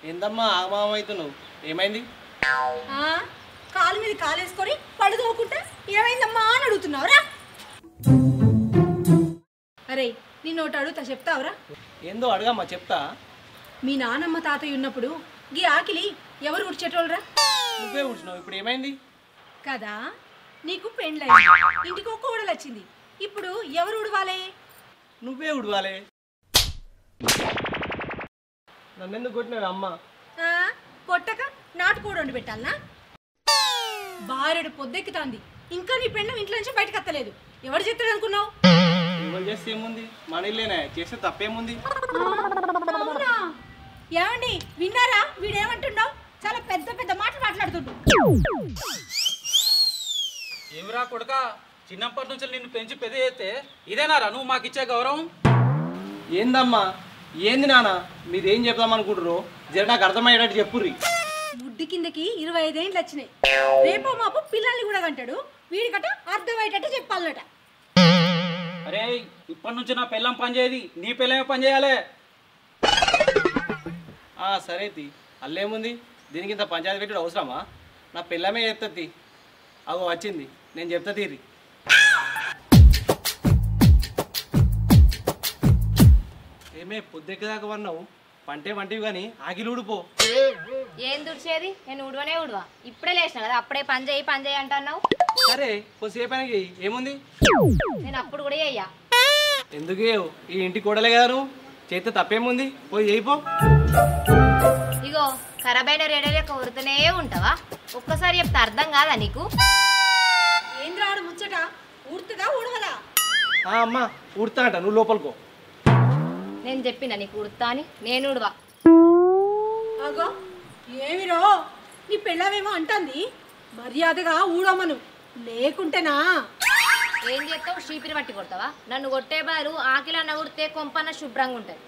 ఏందమ్మా ఆగమామవుతున్నావు? ఏమైంది? కాలు మీద కాలేసుకొని పళ్ళు తోకుంటా ఏమైందమ్మా అని అడుగుతున్నావురా? అరే నిన్ను ఒకటి అడుగుతా చెప్తావురా? ఏందో అడగమ్మా చెప్తా. మీ నానమ్మ తాతయ్య ఉన్నప్పుడు గీ ఆకిలి ఎవరు ఉడిచేటోళ్ళరా? నువ్వే ఉంటున్నావు, ఇప్పుడు ఏమైంది కదా? నీకు పెండ్లైంది, ఇంటికి ఒక్క ఊడలు వచ్చింది, ఇప్పుడు ఎవరు ఉడవాలే? నువ్వే ఉడవాలి. నన్నెందుకు కొట్టినావు అమ్మ? కొట్టక నాటుకోడు వండి పెట్టాలనా? భార్యడు పొద్దెక్కుతాంది, ఇంకా నీ పెండం ఇంట్లో నుంచి బయటకు అత్తలేదు. ఎవరు చెప్తాడు అనుకున్నావు? ఎవరు చేస్తే ఏముంది, మన ఇల్లేనా, చేస్తే తప్పేముంది? ఏమండి విన్నారా? వీడేమంటున్నావు? చాలా పెద్ద పెద్ద మాటలు మాట్లాడుతుండు. ఏమిరా కొడుక, చిన్నప్పటి నుంచి నిన్ను పెంచి పెద్ద చేస్తే ఇదేనారా నువ్వు మాకు ఇచ్చే గౌరవం? ఏందమ్మా ఏంది నాన్న, మీరేం చెప్దాం అనుకుంటారో జర నాకు అర్థమయ్యేటట్టు చెప్పుర్రి. బుడ్డి కిందకి 25 ఏండ్లు వచ్చినాయి, రేపో మాపు పిల్లల్ని కూడా కంటాడు. వీడికట అర్థమయ్యేటట్టు చెప్పాలట. అరే ఇప్పటి నుంచి నా పిల్లం పని చేయది, నీ పిల్లమే పని చేయాలి. సరే తి, అల్లేముంది, దీనికి ఇంత పంచాయతీ పెట్టుడు అవసరమా? నా పిల్లమే చెప్తుంది. అగో వచ్చింది, నేను చెప్తా తీరి. ఏమే పొద్దెక్కదాకా వన్నావు, పంటే వంటివి కానీ ఆగిలి ఊడిపో. ఏం దుడిచేది? నేను ఉడవనే ఉడవా, ఇప్పుడే లేచిన కదా, అప్పుడే పని చేయి అంటున్నావు. సరే కొద్దిసేపు అయినా ఏముంది, నేను అప్పుడు కూడా చెయ్యా. ఎందుకు ఈ ఇంటి కూడలే కదా, నువ్వు చేస్తే తప్పేముంది, పోయి చేయిపో. ఇగో ఖరాబైన రేడలేక ఉరుతూనే ఉంటావా? ఒక్కసారి చెప్తే అర్థం కాదా నీకు? ఏంద్రాడు ముచ్చట, ఊర్తుగా ఊడవదా? అమ్మా ఊడతా అంట, నువ్వు లోపలికో. నేను చెప్పిన నీకు ఉడతా అని, నేను ఉడవా. అగో ఏమిరో, నీ పెళ్ళవేమో అంటుంది, మర్యాదగా ఊడమను, లేకుంటేనా ఏం చేస్తావు? షీపిని పట్టి కొడతావా? నన్ను కొట్టే బారు ఆకిలన్న ఉడితే కొంపన్న శుభ్రంగా ఉంటుంది.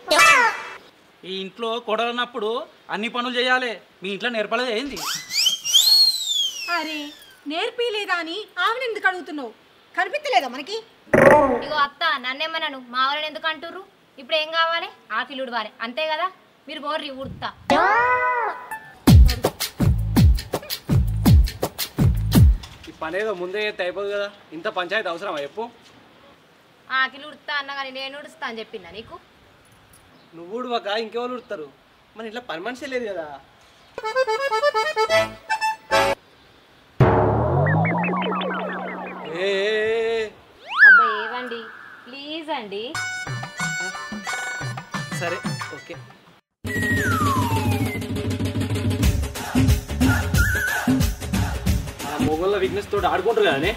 ఈ ఇంట్లో కొడలన్నప్పుడు అన్ని పనులు చేయాలి, మీ ఇంట్లో నేర్పలేదు ఏంది? అరే నేర్పిలేదా అని ఆమెను ఎందుకు అడుగుతున్నావు? కనిపించలేదా మనకి? ఇగో అత్త నన్నేమన్నాను, మా వాళ్ళని ఎందుకు అంటుర్రు? ఇప్పుడు ఏం కావాలి? ఆకిలి ఉడవాలి అంతే కదా. మీరు బోర్రి ఉడుతా. ఈ పని ఏదో ముందే చేస్తే అయిపోదు కదా, ఇంత పంచాయతీ అవసరమా చెప్పు? ఆకిలి ఉడుతా అన్నా కానీ నేను ఉడుస్తా అని చెప్పిందా నీకు? నువ్వు ఊడవక ఇంకెవరు ఉడతారు? మన ఇంట్లో పని మనిషి లేదు కదా. అబ్బా ఏవండి ప్లీజ్ అండి. సరే ఓకే. ఆ మొగోళ్ళ వీక్నెస్ తోటి ఆడుకుంటారు కానీ.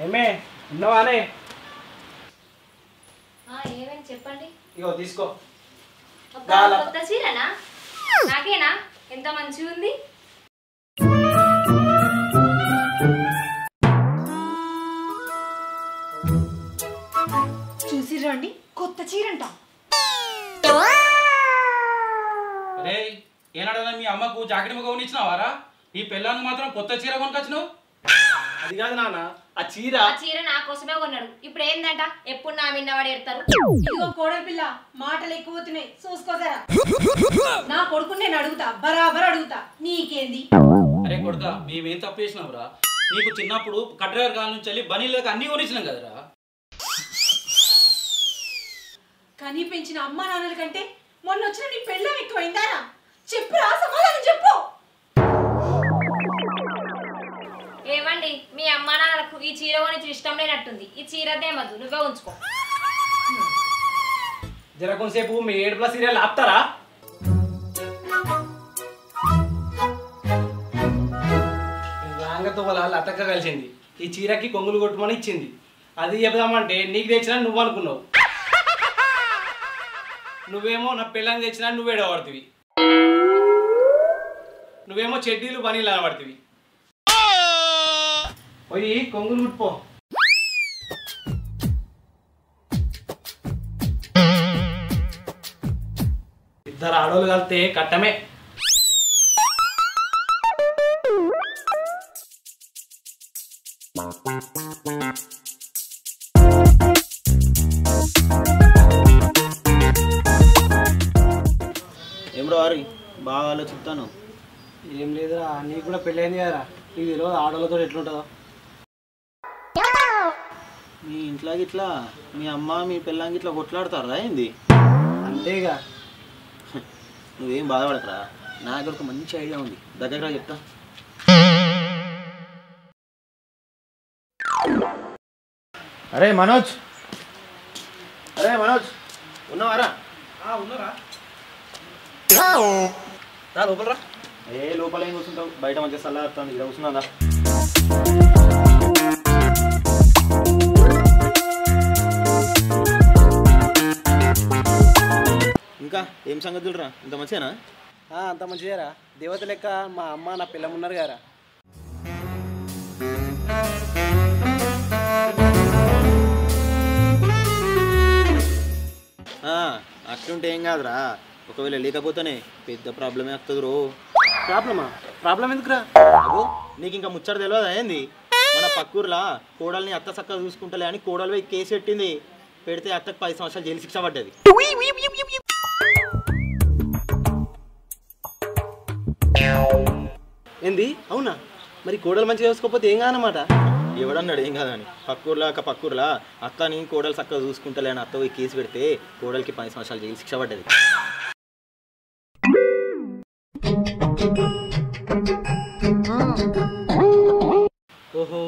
ఏమే ఉన్నావానే? ఏమని చెప్పండి. ఇగో తీసుకో. కొత్త చీరనా? నాకేనా? ఎంత మంచిగా ఉంది. చూసిరండి, కొత్త చీరంట. అరే ఏనాడన్నా మీ అమ్మకు జాకెట్ ముఖం కొనిచ్చినావారా? ఈ పిల్లాన్ని మాత్రం కొత్త చీర కొనుకొచ్చినావు. అది కాదు నాన్న, ఆ చీర నా కోసమే కొన్నాడు. ఇప్పుడు ఏందంట, ఎప్పుడు నా మిన్నవాడు ఎడతారు. ఇదిగో కోడలి పిల్ల, మాటలు ఎక్కువవుతున్నాయి, చూసుకోసారా? నా కొడుకు నేను అడుగుతా, బరాబర్ అడుగుతా, నీకేంది? అరే కొడుక, మేమేం తప్పు చేసినావురా? నీకు చిన్నప్పుడు కట్టర్ కాల నుంచి వెళ్ళి బనీలకు అన్ని కొనిచ్చినాం కదరా. కనీ పెంచిన అమ్మా నాన్నల కంటే మొన్న వచ్చిన నీ పెళ్ళం ఎక్కువైందారా? చెప్పురా, సమాధానం చెప్పు. ఏమండి, మీ అమ్మా నాన్నలకు ఈ చీర కొని ఇష్టం లేనట్టుంది. ఈ చీరదేమద్దు, నువ్వే ఉంచుకో. జర కొంతసేపు మీ 7+ సీరియల్ ఆపుతారా? రాంగతో వాళ్ళ అత్తక్క కలిసింది, ఈ చీరకి కొంగులు కొట్టుమని ఇచ్చింది. అది చెప్దామంటే నీకు తెచ్చినా నువ్వు అనుకున్నావు, నువ్వేమో నా పిల్లని తెచ్చినా నువ్వేడబడుతుంది. నువ్వేమో చెడ్డీలు పనీలు అనబడుతుంది. పోయి కొంగులు కుట్టుపో. ఇద్దరు ఆడోళ్ళు కలిస్తే కట్టమే. ఏమ్రో వారి బాగా ఆలోచిస్తాను. ఏం లేదురా, నీకు కూడా పెళ్ళైంది కదరా, నీకు తెలియదు ఆడోళ్ళతో ఎట్లుంటుందో. మీ ఇంట్లో ఇట్లా మీ అమ్మ మీ పిల్లాంగి ఇట్లా కొట్లాడతారా ఏంది? అంతేగా. నువ్వేం బాధపడకరా, నా దగ్గర ఒక మంచి ఐడియా ఉంది, దగ్గర చెప్తా. అరే మనోజ్, ఉన్నావారా? ఉన్నారా? లోపలరా. ఏ లోపల ఏం కూర్చుంటావు, బయట మంచిగా చల్లారుతుంది, ఇక్కడ కూర్చున్నాదా? ఇంకా ఏం సంగతులు రా, ఇంత మంచిగానా? అంత మంచిదేరా, దేవత లెక్క మా అమ్మ నా పిల్లం ఉన్నారు కదరా. అట్లుంటే ఏం కాదురా, ఒకవేళ లేకపోతేనే పెద్ద ప్రాబ్లమే వస్తుంది రో. ప్రాబ్లం ఎందుకురా? అగో నీకు ఇంకా ముచ్చట తెలియదా ఏంది? మన పక్కూర్లా కోడల్ని అత్త చక్కగా చూసుకుంటలే అని కోడలు పోయి కేసు పెట్టింది. పెడితే అత్తకు 10 సంవత్సరాలు జైలు శిక్ష పడ్డది. ఏంది? అవునా? మరి కోడలు మంచిగా చూసుకోకపోతే ఏం కాదన్నమాట. ఎవడన్నాడు ఏం కాదని? పక్కూర్లా అత్తని కోడలు చక్కగా చూసుకుంటలే అని అత్త పోయి కేసు పెడితే కోడలికి 10 సంవత్సరాలు జైలు శిక్ష పడ్డది. ఓహో,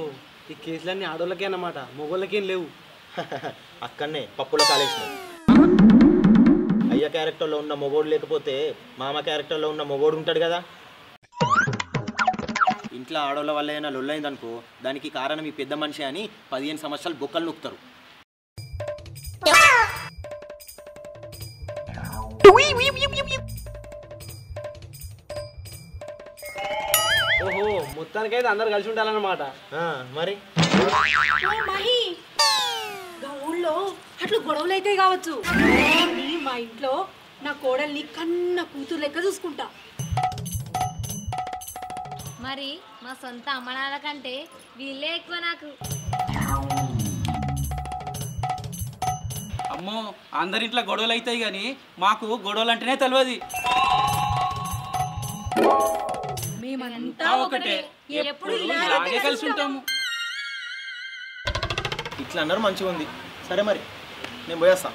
ఈ కేసులన్నీ ఆడోళ్ళకే అన్నమాట, మొగోళ్ళకేం లేవు. అక్కడనే పప్పులో కాలేసిన. అయ్య క్యారెక్టర్లో ఉన్న మొగోడు లేకపోతే మామ క్యారెక్టర్లో ఉన్న మొగోడు ఉంటాడు కదా. ఇంట్లో ఆడోళ్ళ వల్ల ఏమైనా లొల్లైందనుకో, దానికి కారణం ఈ పెద్ద మనిషి అని 15 సంవత్సరాలు బొక్కలు నొక్కుతారు. ఓహో, మొత్తానికైతే అందరు కలిసి ఉండాలన్నమాట. మరి మహి ఊళ్ళో అట్లు గొడవలు అయితే కావచ్చు, మా ఇంట్లో నా కోడల్ని కన్న కూతురు లెక్క చూసుకుంటా. మరి మా సొంత అమ్మనాల కంటే వీళ్ళే ఎక్కువ నాకు. అమ్మో, అందరింట్లో గొడవలు అవుతాయి కానీ మాకు గొడవలు అంటేనే తెలియదు. మేమంతా ఒకటే, ఎప్పుడు ఇలాగే కలిసి ఉంటాము. ఇట్లా అన్నారు మంచిగా ఉంది. సరే మరి నేను పోయేస్తా.